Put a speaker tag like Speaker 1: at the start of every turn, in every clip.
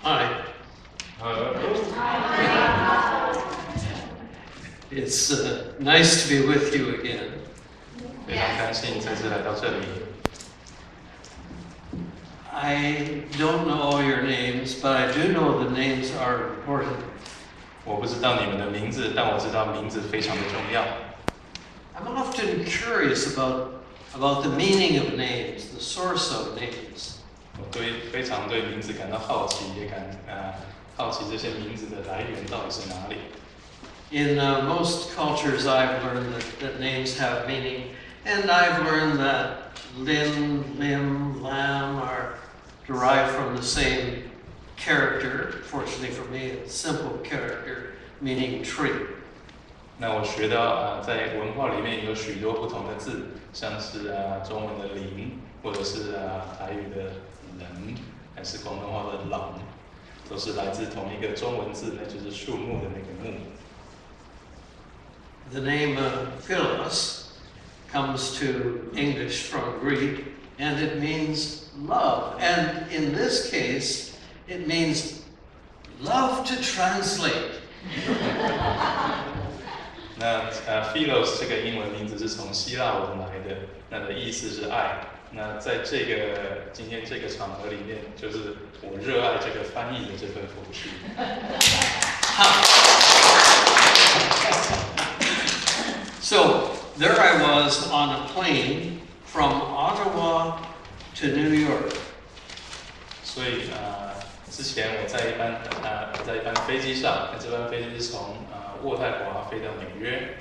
Speaker 1: Hi. It's nice to be with you again.
Speaker 2: 非常开心再次来到这里。
Speaker 1: I don't know all your names, but I do know the names are important.
Speaker 2: 我不知道你们的名字，但我知道名字非常的重要。
Speaker 1: I'm often curious about the meaning of names, the source of names.
Speaker 2: 我非常对名字感到好奇，也好奇这些名字的来源到底是哪里。
Speaker 1: In most cultures, I've learned that names have meaning, and I've learned that Lin, Lim, Lam are derived from the same character. Fortunately for me, a simple character meaning tree.
Speaker 2: 那我学到在文化里面有许多不同的字，像是中文的林，或者是台语的人，还是广东话的郎，都是来自同一个中文字，那就是树木的那个木。
Speaker 1: The name Philos comes to English from Greek, and it means love. And in this case, it means love to translate.
Speaker 2: 那philos 这个英文名字是从希腊文来的，那的意思是爱。那在今天这个场合里面，就是我热爱这个翻译的这份服饰。
Speaker 1: So there I was on a plane from Ottawa to New York.
Speaker 2: 所以之前我在一班飞机上，那这班飞机是从渥太华飞到纽约。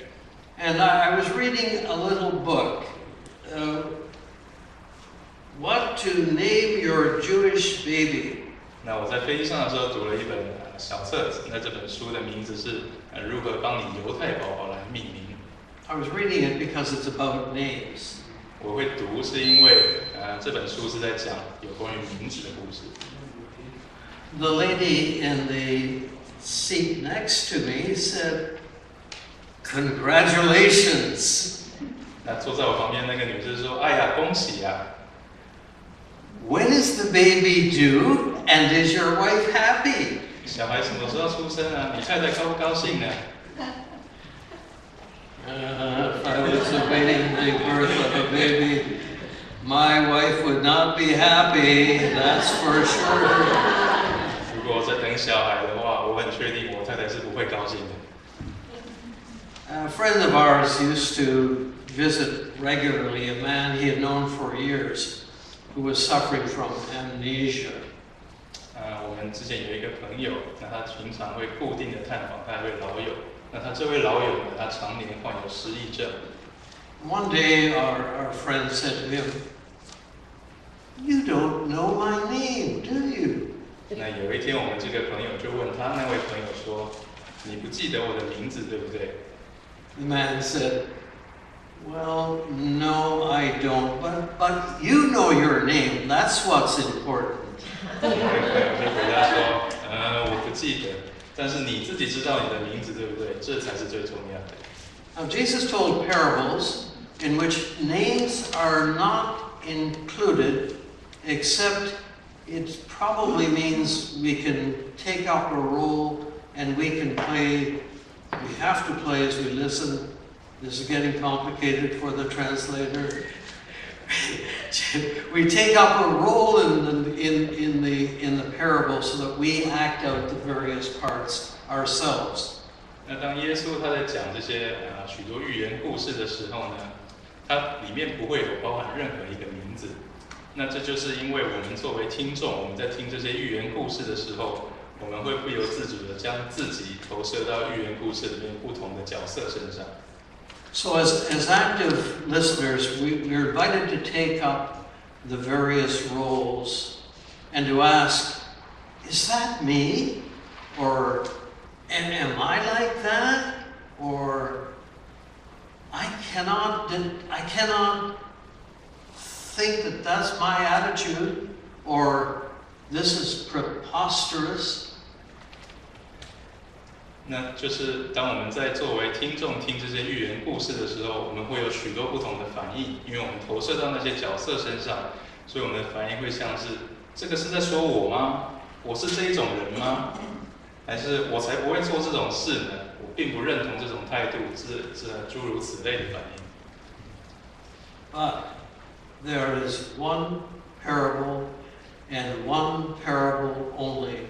Speaker 1: And I was reading a little book, What to Name Your Jewish Baby.
Speaker 2: 那我在飞机上的时候读了一本小册子，那这本书的名字是如何帮你犹太宝宝来命名。
Speaker 1: I was reading it because it's about names.
Speaker 2: 我会读是因为这本书是在讲有关于名字的故事。
Speaker 1: The lady in the seat next to me said, "Congratulations."
Speaker 2: 那坐在我旁边那个女士说：“哎呀，恭喜呀！”
Speaker 1: When is the baby due? And is your wife happy?
Speaker 2: 小孩什么时候出生啊？你太太高不高兴呢？
Speaker 1: If I was awaiting the birth of a baby, my wife would not be happy, that's for sure.
Speaker 2: 如果我在等小孩的话，我很确定我太太是不会高兴的。
Speaker 1: A friend of ours used to visit regularly a man he had known for years who was suffering from amnesia.
Speaker 2: 我们之前有一个朋友，那他平常会固定的探访他一位老友。那他这位老友呢，他常年患有失忆症。
Speaker 1: One day, our friend said to him, "You don't know my name, do you?"
Speaker 2: 那有一天，我们这个朋友就问他那位朋友说：“你不记得我的名字，对不对？”
Speaker 1: The man said, "Well, no, I don't, but you know your name. That's what's important."
Speaker 2: 那位朋友就回答说：“我不记得。”但是你自己知道你的名字，对不对？这才是最重要的。
Speaker 1: Now, Jesus told parables in which names are not included, except it probably means we can take up a role and we can play, we have to play as we listen. This is getting complicated for the translator. We take up a role in the parable so that we act out the various parts ourselves.
Speaker 2: 那当耶稣他在讲这些许多寓言故事的时候呢，它里面不会有包含任何一个名字。那这就是因为我们作为听众，我们在听这些寓言故事的时候，我们会不由自主的将自己投射到寓言故事里面不同的角色身上。
Speaker 1: So as active listeners, we're invited to take up the various roles and to ask, is that me? Or am I like that? Or I cannot think that that's my attitude, or this is preposterous.
Speaker 2: 那就是当我们在作为听众听这些寓言故事的时候，我们会有许多不同的反应，因为我们投射到那些角色身上，所以我们的反应会像是：这个是在说我吗？我是这一种人吗？还是我才不会做这种事呢？我并不认同这种态度，诸如此类的反应。
Speaker 1: But there is one parable and one parable only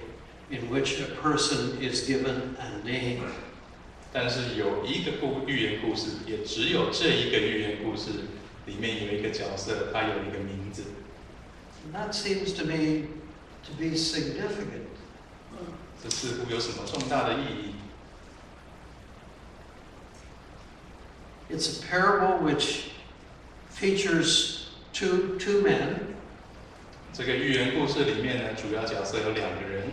Speaker 1: in which a person is given a name.
Speaker 2: 但是有一个寓言故事，也只有这一个寓言故事里面有一个角色，他有一个名字。
Speaker 1: And that seems to me to be significant.
Speaker 2: 这似乎有什么重大的意义？
Speaker 1: It's a parable which features two men.
Speaker 2: 这个寓言故事里面呢，主要角色有两个人。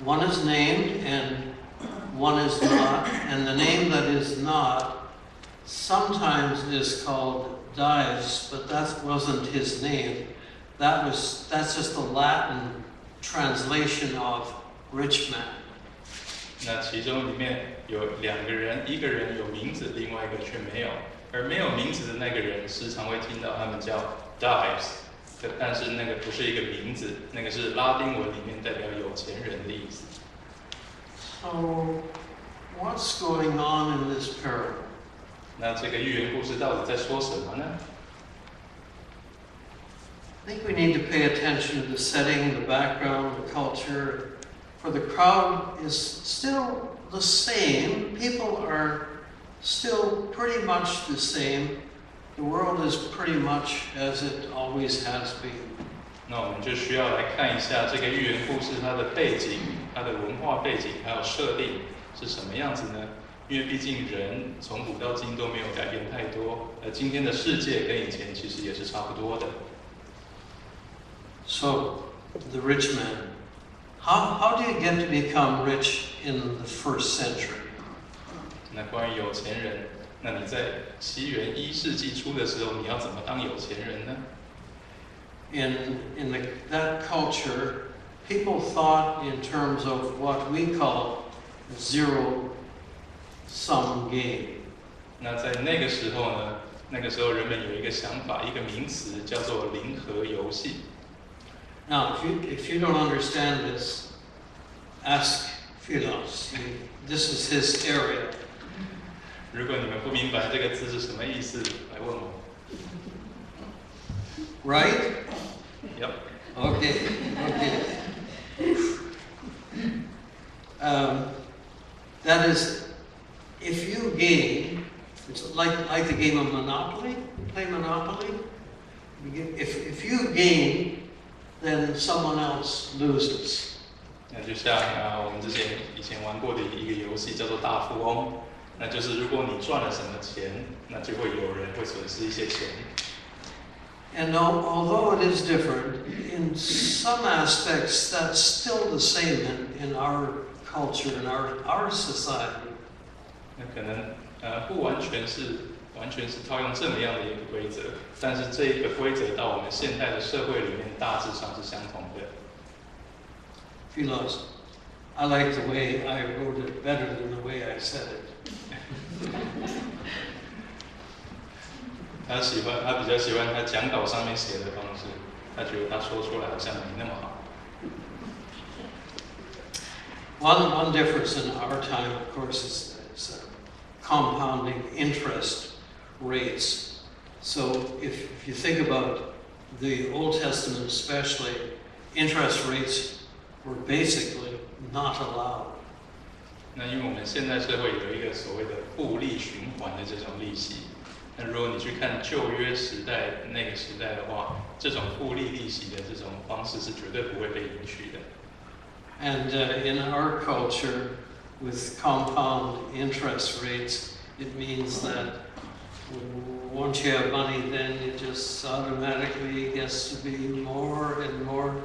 Speaker 1: One is named and one is not. And the name that is not sometimes is called Dives, but that wasn't his name. That's just a Latin translation of rich man.
Speaker 2: 那其中里面有两个人，一个人有名字，另外一个却没有。而没有名字的那个人，时常会听到他们叫 Dives， 但是那个不是一个名字，那个是拉丁文里面代表有钱人的意思。
Speaker 1: So, what's going on in this parable?
Speaker 2: 那这个寓言故事到底在说什么呢？
Speaker 1: I think we need to pay attention to the setting, the background, the culture. For the crowd is still the same. People are still pretty much the same. The world is pretty much as it always has been.
Speaker 2: 那我们就需要来看一下这个寓言故事它的背景、它的文化背景还有设定是什么样子呢？因为毕竟人从古到今都没有改变太多，而今天的世界跟以前其实也是差不多的。
Speaker 1: So, the rich man. How do you get to become rich in the first century?
Speaker 2: 那关于有钱人，那你在西元1世纪初的时候，你要怎么当有钱人呢？
Speaker 1: In that culture, people thought in terms of what we call zero-sum game.
Speaker 2: 那在那个时候呢，那个时候人们有一个想法，一个名词叫做零和游戏。
Speaker 1: Now, if you don't understand this, ask Philos. This is his area.
Speaker 2: 如果你们不明白这个字是什么意思，来问我。
Speaker 1: Right?
Speaker 2: Yep.
Speaker 1: Okay. That is, if you gain, it's like the game of Monopoly. Play Monopoly. If you gain, then someone else loses.
Speaker 2: 那就像我们以前玩过的一个游戏叫做大富翁，那就是如果你赚了什么钱，那就会有人会损失一些钱。
Speaker 1: And although it is different, in some aspects that's still the same in our culture, in our society.
Speaker 2: 那可能不完全是套用这么样的一个规则，但是这一个规则到我们现代的社会里面大致上是相同的。
Speaker 1: Philos, I like the way I wrote it better than the way I said it.
Speaker 2: 他比较喜欢他讲稿上面写的方式，他觉得他说出来好像没那么好。
Speaker 1: One difference in our time, of course, is compounding interest rates. So if you think about the Old Testament especially, interest rates were basically not allowed.
Speaker 2: 那因为我们现代社会有一个所谓的复利循环的这种利息。 那如果你去看旧约时代那个时代的话，这种复利利息的这种方式是绝对不会被允许的。
Speaker 1: And in our culture, with compound interest rates, it means that once you have money, then it just automatically gets to be more and more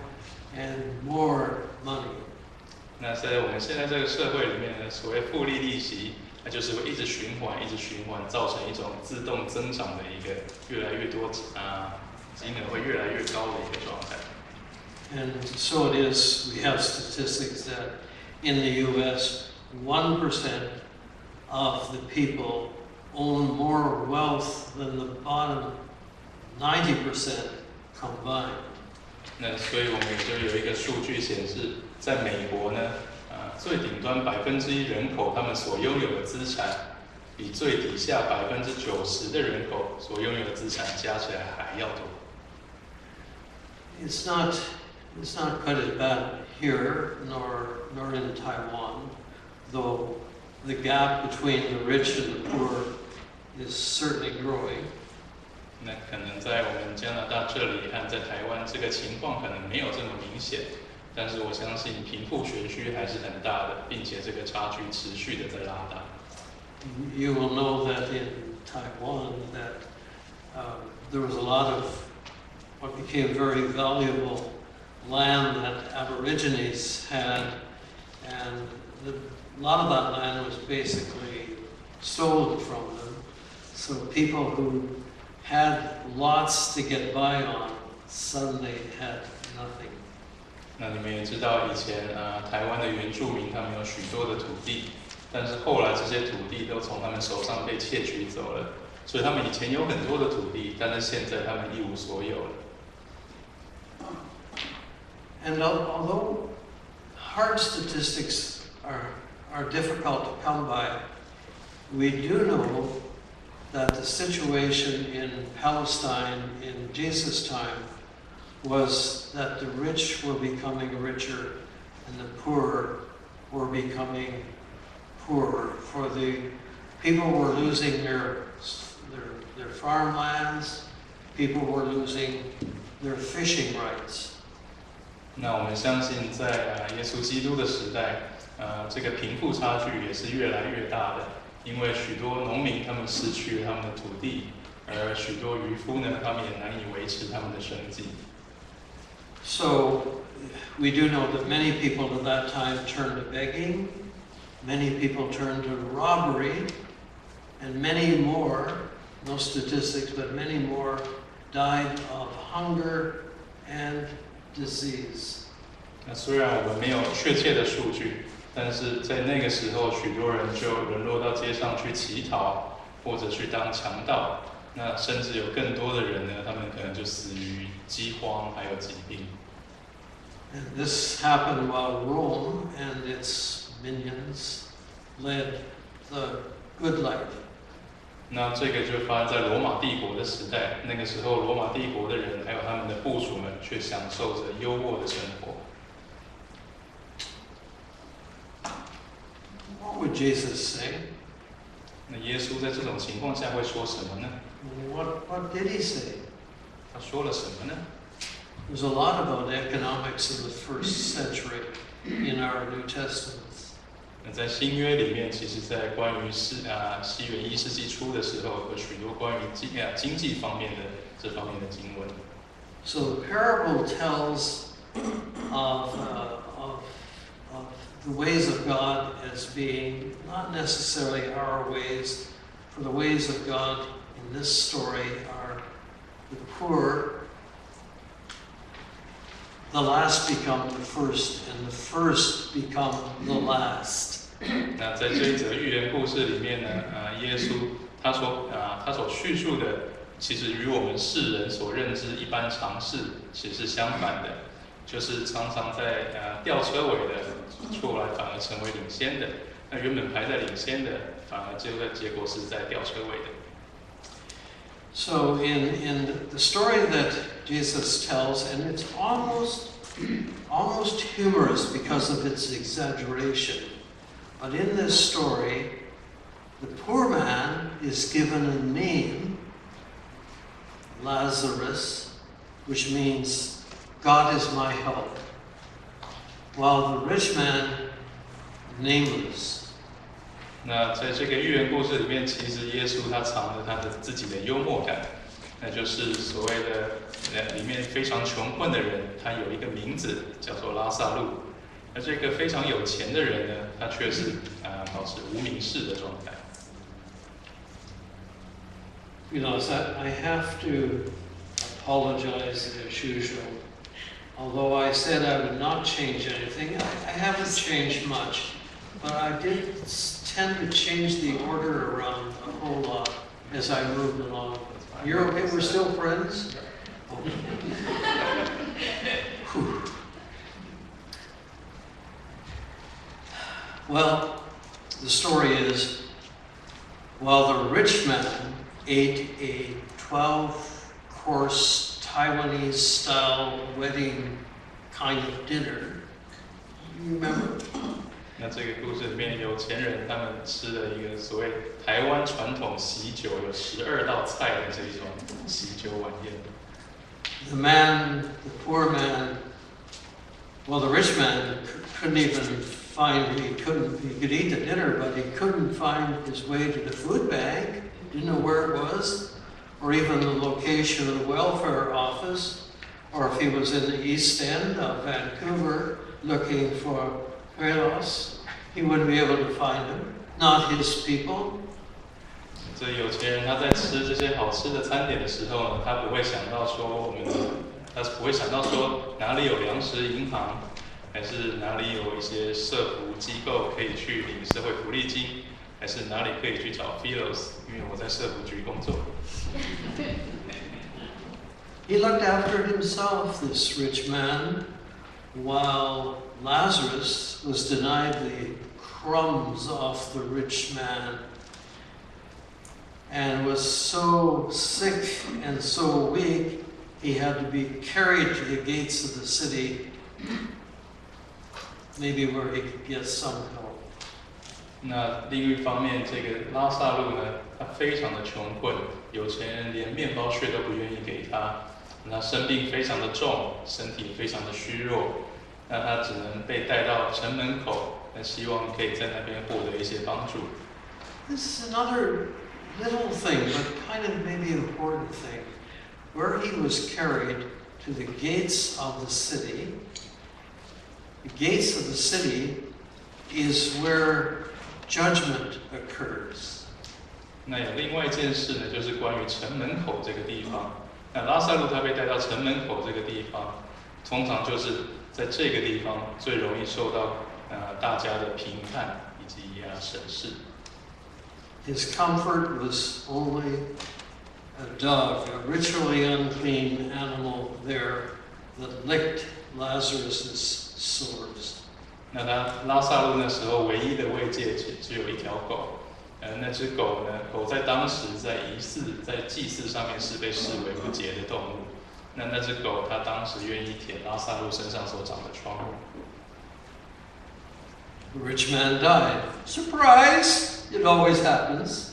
Speaker 1: and more money.
Speaker 2: 那在我们现在这个社会里面呢，所谓复利利息。 它就是会一直循环，造成一种自动增长的一个越来越多金额会越来越高的一个状态。
Speaker 1: And so it is. We have statistics that in the U.S., 1% of the people own more wealth than the bottom 90% combined.
Speaker 2: 那所以我们就有一个数据显示，在美国呢，最顶端1%人口他们所拥有的资产，比最底下90%的人口所拥有的资产加起来还要多。
Speaker 1: It's not quite as bad here nor in Taiwan, though the gap between the rich and the poor is certainly growing.
Speaker 2: 那可能在我们加拿大这里和在台湾，这个情况可能没有这么明显，但是我相信贫富悬殊还是很大的，并且这个差距持续的在拉大。
Speaker 1: You will know that in Taiwan that there was a lot of what became very valuable land that Aborigines had, and a lot of that land was basically stolen from them. So people who had lots to get by on suddenly had nothing.
Speaker 2: 那你们也知道，以前台湾的原住民他们有许多的土地，但是后来这些土地都从他们手上被窃取走了，所以他们以前有很多的土地，但是现在他们一无所有了。
Speaker 1: And although hard statistics are difficult to come by, we do know that the situation in Palestine in Jesus' time was that the rich were becoming richer and the poor were becoming poorer. For the people were losing their farmlands, people were losing their fishing rights.
Speaker 2: 那我们相信在耶稣基督的时代，这个贫富差距也是越来越大的，因为许多农民他们失去了他们的土地，而许多渔夫呢，他们也难以维持他们的生计。
Speaker 1: So we do know that many people at that time turned to begging, many people turned to robbery, and many more, no statistics, but many more died of hunger and disease.
Speaker 2: 那虽然我们没有确切的数据，但是在那个时候，许多人就沦落到街上去乞讨，或者去当强盗。那甚至有更多的人呢，他们可能就死于饥荒还有疾病。
Speaker 1: And this happened while Rome and its minions led the good life.
Speaker 2: 那这个就发生在罗马帝国的时代，那个时候罗马帝国的人还有他们的部属们，却享受着优渥的生活。
Speaker 1: What would Jesus say?
Speaker 2: 那耶稣在这种情况下会说什么呢？
Speaker 1: What did he say?
Speaker 2: 他说了什么呢？
Speaker 1: There's a lot about economics in the first century in our New Testaments.
Speaker 2: 那在新约里面，其实在关于西元1世纪初的时候，有许多关于经济方面的这方面的经文。
Speaker 1: So the parable tells of the ways of God as being not necessarily our ways, for the ways of God in this story are the poor. The last become the first, and the first become the last.
Speaker 2: 那在这一则寓言故事里面呢，耶稣他所叙述的，其实与我们世人所认知一般常识其实是相反的，就是常常在吊车尾的出来反而成为领先的，那原本排在领先的，反而结果是在吊车尾的。
Speaker 1: So in the story that Jesus tells, and it's almost humorous because of its exaggeration, but in this story, the poor man is given a name, Lazarus, which means God is my help, while the rich man, nameless.
Speaker 2: 那在这个寓言故事里面，其实耶稣他藏着他的自己的幽默感，那就是所谓的里面非常穷困的人，他有一个名字叫做拉萨路，而这个非常有钱的人呢，他却是保持无名氏的状态。
Speaker 1: You know, so I have to apologize as usual. Although I said I would not change anything, I haven't changed much, but I did tend to change the order around a whole lot as I moved along. You're okay? We're still friends? Well, the story is, while the rich man ate a 12-course Taiwanese-style wedding kind of dinner, you remember?
Speaker 2: 那这个故事里面，有钱人他们吃了一个所谓台湾传统喜酒，有12道菜的这种喜酒晚宴。
Speaker 1: The poor man, well, the rich man couldn't even find, he could eat the dinner, but he couldn't find his way to the food bank, didn't know where it was, or even the location of the welfare office, or if he was in the East End of Vancouver looking for Lazarus, he wouldn't be able to find him, not his people.
Speaker 2: 这有钱人他在吃这些好吃的餐点的时候呢，他不会想到说哪里有粮食银行，还是哪里有一些社福机构可以去领社会福利金，还是哪里可以去找 Philos， 因为我在社福局工作。
Speaker 1: He looked after himself, this rich man, while Lazarus was denied the crumbs off the rich man and was so sick and so weak, he had to be carried to the gates of the city, maybe where he could get some help.
Speaker 2: 那另一方面，这个拉萨路呢，他非常的穷困，有钱人连面包屑都不愿意给他。他生病非常的重，身体非常的虚弱，那他只能被带到城门口，那希望可以在那边获得一些帮助。
Speaker 1: This is another little thing, but kind of maybe important thing. Where he was carried to the gates of the city, the gates of the city is where judgment occurs.
Speaker 2: 那有另外一件事呢，就是关于城门口这个地方。那拉萨路他被带到城门口这个地方，通常就是在这个地方最容易受到大家的评判以及审视。
Speaker 1: His comfort was only a dog, a ritually unclean animal there that licked Lazarus' sores.
Speaker 2: 那他拉萨路那时候唯一的慰藉只有一条狗，那只狗呢，狗在当时在祭祀上面是被视为不洁的动物。那只狗它当时愿意舔拉萨路身上所长的疮痈。
Speaker 1: The rich man died. Surprise! It always happens.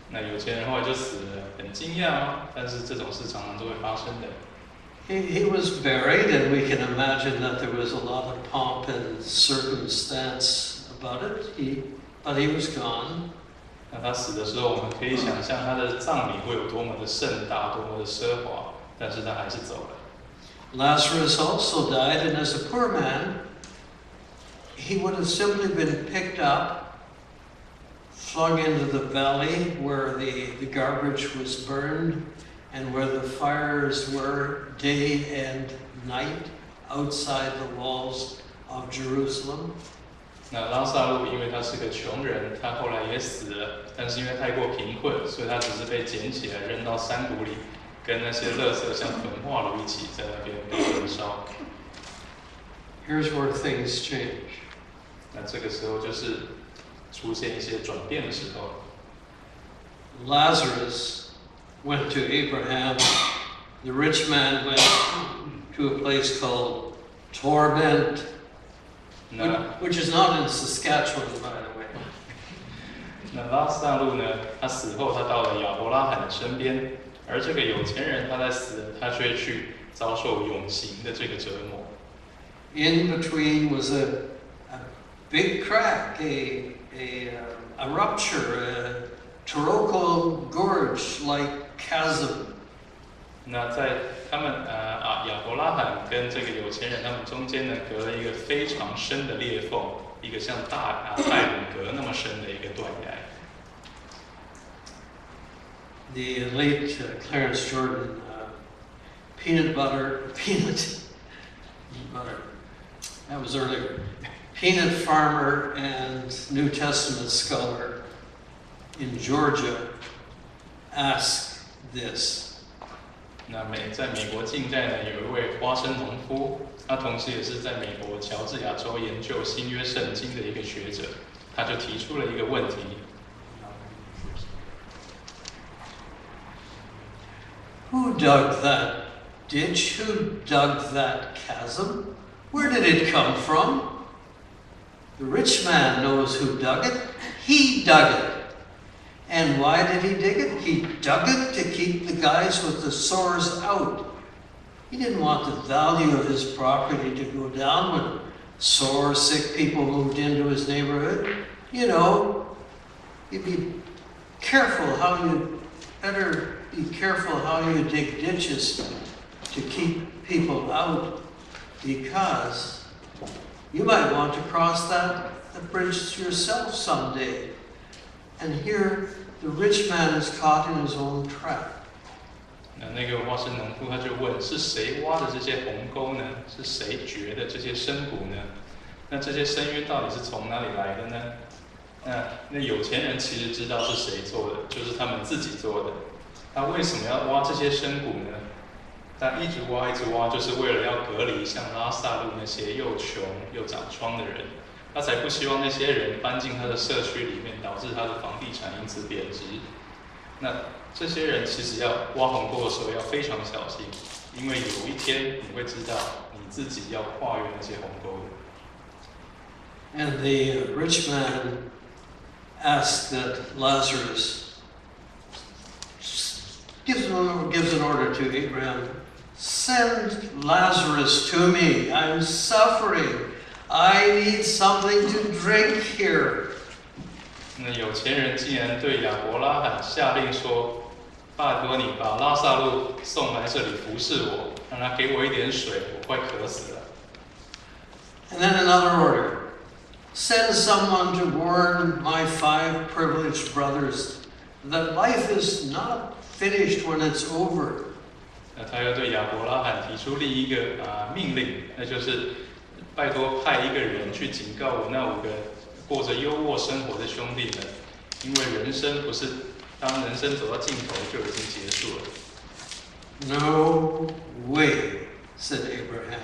Speaker 2: 那有钱人后来就死了，很惊讶啊，但是这种事常常都会发生的。
Speaker 1: He was buried, and we can imagine that there was a lot of pomp and circumstance about it. But he was gone.
Speaker 2: 那他死的时候，我们可以想象他的葬礼会有多么的盛大，多么的奢华，但是他还是走了。
Speaker 1: Lazarus also died, and as a poor man, he would have simply been picked up, flung into the valley where the garbage was burned and where the fires were day and night outside the walls of Jerusalem.
Speaker 2: 那拉萨路因为他是个穷人，他后来也死了，但是因为太过贫困，所以他只是被捡起来扔到山谷里，跟那些垃圾像焚化炉一起在那边被焚烧。
Speaker 1: Here's where things change.
Speaker 2: 那这个时候就是出现一些转变的时候。
Speaker 1: Lazarus went to Abraham. The rich man went to a place called Torment, which is not in Saskatchewan, by the way.
Speaker 2: 那拉萨路呢？他死后，他到了亚伯拉罕的身边，而这个有钱人他在死了，他却去遭受永刑的这个折磨。
Speaker 1: In between was a big crack, a rupture, a Taroko gorge-like chasm.
Speaker 2: 那在他们亚伯拉罕跟这个有钱人他们中间呢，隔了一个非常深的裂缝，一个像大泰鲁阁那么深的一个断崖。
Speaker 1: The late Clarence Jordan, peanut butter, that was earlier, peanut farmer and New Testament scholar in Georgia, asked this.
Speaker 2: 那在美国近代呢，有一位花生农夫，他同时也是在美国乔治亚州研究新约圣经的一个学者。他就提出了一个问题。
Speaker 1: Who dug that ditch? Who dug that chasm? Where did it come from? The rich man knows who dug it. He dug it. And why did he dig it? He dug it to keep the guys with the sores out. He didn't want the value of his property to go down when sore, sick people moved into his neighborhood. You know, you'd be careful better be careful how you dig ditches to keep people out, because you might want to cross the bridge yourself someday. And here, the rich man is caught in his own trap.
Speaker 2: 那个挖深农夫他就问：是谁挖的这些鸿沟呢？是谁掘的这些深谷呢？那这些深渊到底是从哪里来的呢？那有钱人其实知道是谁做的，就是他们自己做的。他为什么要挖这些深谷呢？他一直挖一直挖，就是为了要隔离像拉萨路那些又穷又长疮的人。他才不希望那些人搬进他的社区里面，导致他的房地产因此贬值。那这些人其实要挖鸿沟的时候要非常小心，因为有一天你会知道你自己要跨越那些鸿沟的。
Speaker 1: And the rich man asked that Lazarus gives an order to Abraham, send Lazarus to me. I'm suffering. I need something to drink here.
Speaker 2: 那有钱人竟然对亚伯拉罕下令说：“拜托你把拉萨路送来这里服侍我，让他给我一点水，我快渴死了。”
Speaker 1: And then another order. Send someone to warn my 5 privileged brothers that life is not finished when it's over.
Speaker 2: 那他又对亚伯拉罕提出另一个命令，那就是拜托派一个人去警告我那5个过着优渥生活的兄弟们，因为人生不是当人生走到尽头就已经结束了。
Speaker 1: No way, said Abraham.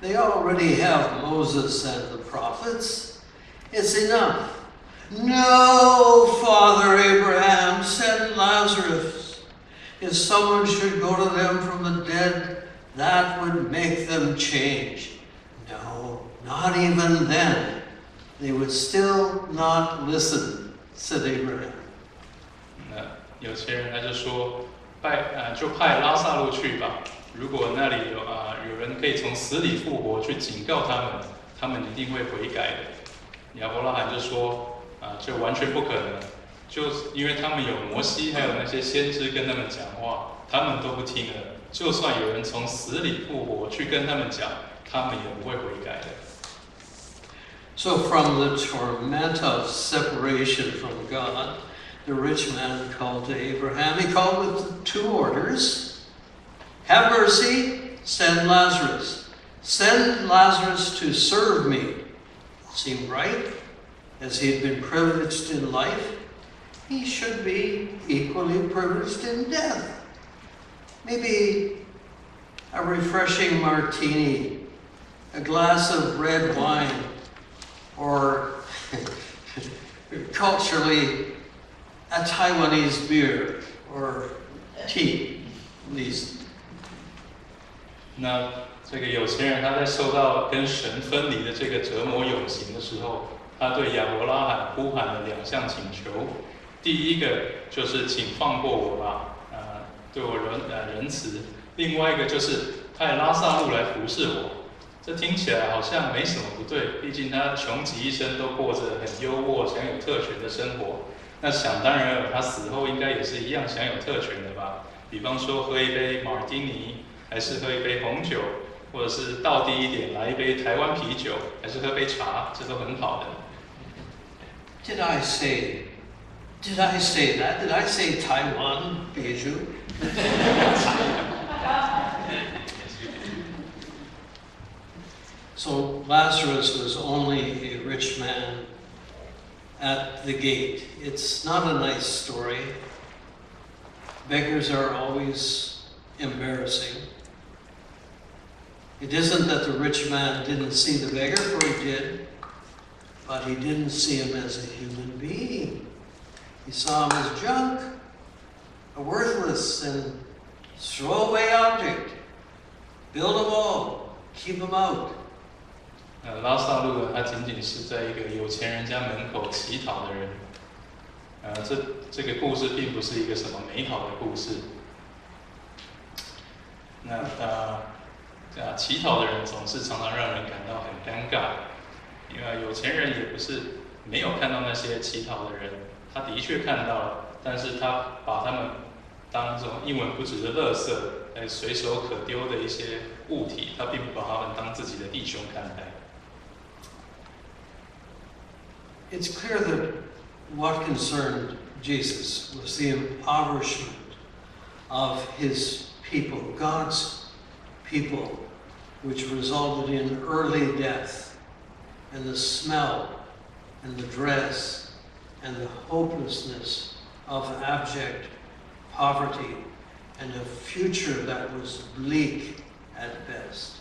Speaker 1: They already have Moses and the prophets. It's enough. No, Father Abraham, send Lazarus. If someone should go to them from the dead, that would make them change. No, not even then. They would still not listen, said Abraham.
Speaker 2: 那有钱人他就说，就派拉萨路去吧。如果那里有人可以从死里复活，去警告他们，他们一定会悔改的。亚伯拉罕就说，这完全不可能，就因为他们有摩西，还有那些先知跟他们讲话，他们都不听了。就算有人从死里复活去跟他们讲，他们也不会悔改的。
Speaker 1: So from the torment of separation from God, the rich man called to Abraham. He called with 2 orders. Have mercy, send Lazarus. Send Lazarus to serve me. Seemed right. As he had been privileged in life, he should be equally privileged in death. Maybe a refreshing martini, a glass of red wine, or culturally, a Taiwanese beer or tea, at least.
Speaker 2: 那这个有钱人他在受到跟神分离的这个折磨永刑的时候，他对亚伯拉罕呼喊了2项请求。第一个就是请放过我吧，对我仁慈。另外一个就是派拉萨路来服侍我。这听起来好像没什么不对，毕竟他穷极一生都过着很优渥、享有特权的生活。那想当然尔，他死后应该也是一样享有特权的吧？比方说喝一杯马尔蒂尼，还是喝一杯红酒，或者是道地一点来一杯台湾啤酒，还是喝杯茶，这都很好的。
Speaker 1: Did I say that? Did I say Taiwan, Beiju? So Lazarus was only a rich man at the gate. It's not a nice story. Beggars are always embarrassing. It isn't that the rich man didn't see the beggar, for he did. but he didn't see him as a human being. He saw him as junk, a worthless and throwaway object. Build a wall, keep him out.
Speaker 2: 拉撒路呢，他仅仅是在一个有钱人家门口乞讨的人。这个故事并不是一个什么美好的故事。那乞讨的人总是常常让人感到很尴尬，因为有钱人也不是没有看到那些乞讨的人，他的确看到了，但是他把他们当这种一文不值的垃圾，随手可丢的一些物体，他并不把他们当自己的弟兄看待。
Speaker 1: It's clear that what concerned Jesus was the impoverishment of his people, God's people, which resulted in early death, and the smell, and the dress, and the hopelessness of abject poverty, and a future that was bleak at best.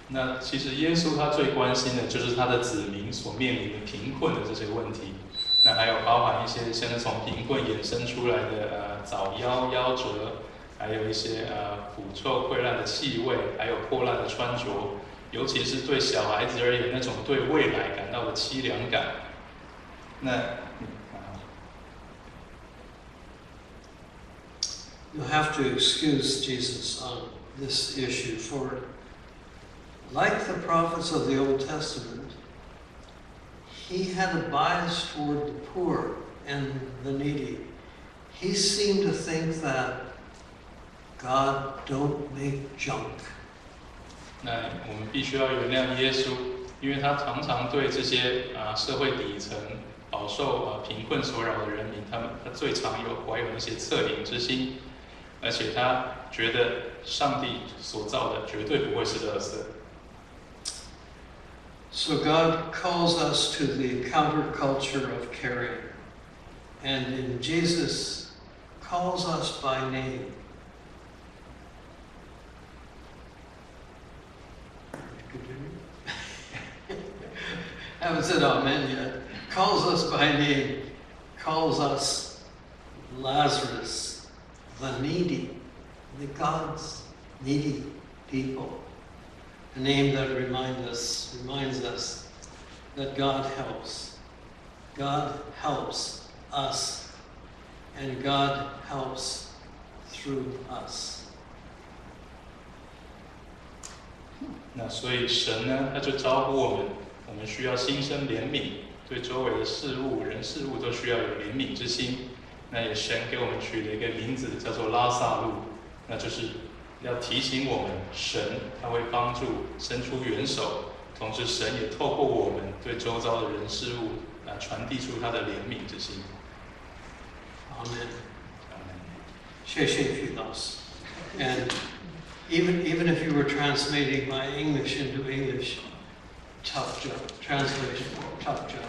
Speaker 2: 那其实耶稣他最关心的就是他的子民所面临的贫困的这些问题，那还有包含一些现在从贫困衍生出来的早夭、夭折，还有一些腐臭溃烂的气味，还有破烂的穿着，尤其是对小孩子而言那种对未来感到的凄凉感。那
Speaker 1: You'll have to excuse Jesus on this issue, for like the prophets of the Old Testament, he had a bias toward the poor and the needy. He seemed to think that God don't make junk.
Speaker 2: 那我们必须要原谅耶稣，因为他常常对这些社会底层饱受贫困所扰的人民，他最常怀有一些恻隐之心，而且他觉得上帝所造的绝对不会是垃圾。
Speaker 1: So God calls us to the counterculture of caring, and in Jesus calls us by name. Haven't said amen yet. Calls us by name, calls us Lazarus, the needy, the God's needy people. A name that reminds us that God helps. God helps us, and God helps through us.
Speaker 2: 那所以神呢，他就招呼我们需要心生怜悯，对周围的事物、人事物都需要有怜悯之心。那也神给我们取了一个名字，叫做拉撒路，那就是要提醒我们，神他会帮助伸出援手，同时神也透过我们对周遭的人事物来传递出他的怜悯之心。
Speaker 1: Amen. And even if you were translating my English into English, tough job. Translation, tough job.